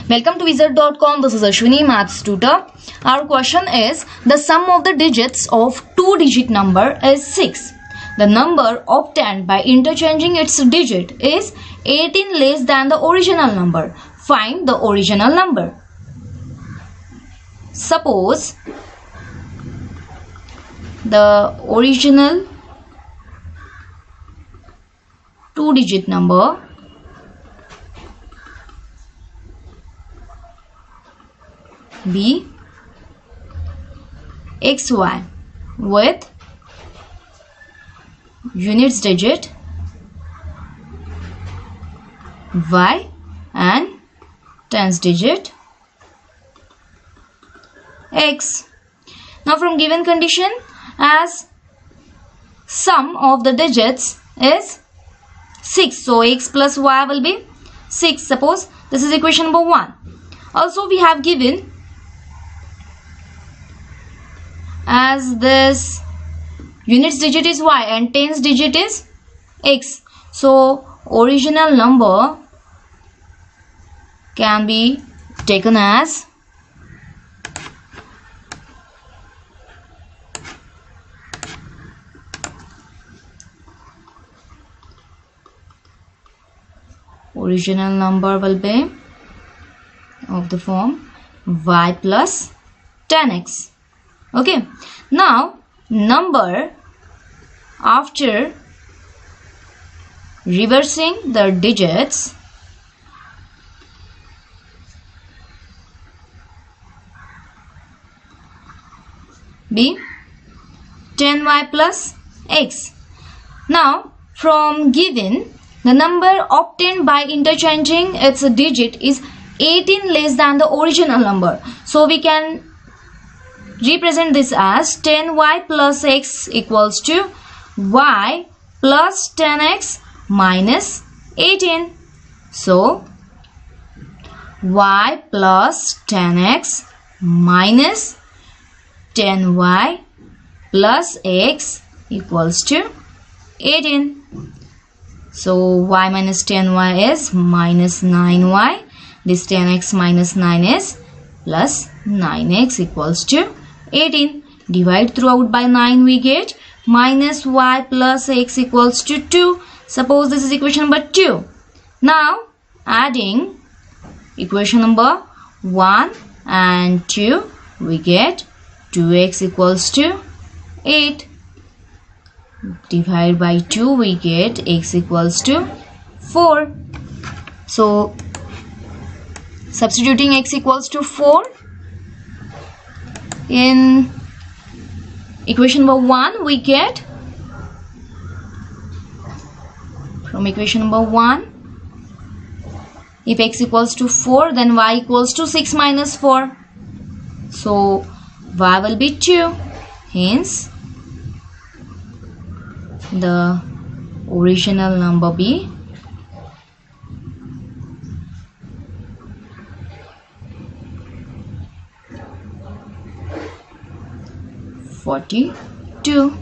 Welcome to Wizard.com. This is Ashwini, Maths tutor. Our question is, the sum of the digits of two-digit number is 6. The number obtained by interchanging its digit is 18 less than the original number. Find the original number. Suppose the original two-digit number be xy with units digit y and tens digit x. Now from given condition, as sum of the digits is 6, so x plus y will be 6. Suppose this is equation number 1. Also we have given as this units digit is y and tens digit is x, so original number can be taken as original number will be of the form y plus 10x. Okay, now number after reversing the digits be 10y plus x. Now from given, the number obtained by interchanging its digit is 18 less than the original number, so we can represent this as 10y plus x equals to y plus 10x minus 18. So y plus 10x minus 10y plus x equals to 18. So y minus 10y is minus 9y. This 10x minus 9 is plus 9x equals to 18. Divide throughout by 9, we get minus y plus x equals to 2. Suppose this is equation number 2. Now adding equation number 1 and 2, we get 2x equals to 8. Divide by 2, we get x equals to 4. So substituting x equals to 4 in equation number 1, we get from equation number 1, if x equals to 4, then y equals to 6 minus 4. So y will be 2. Hence the original number be 42.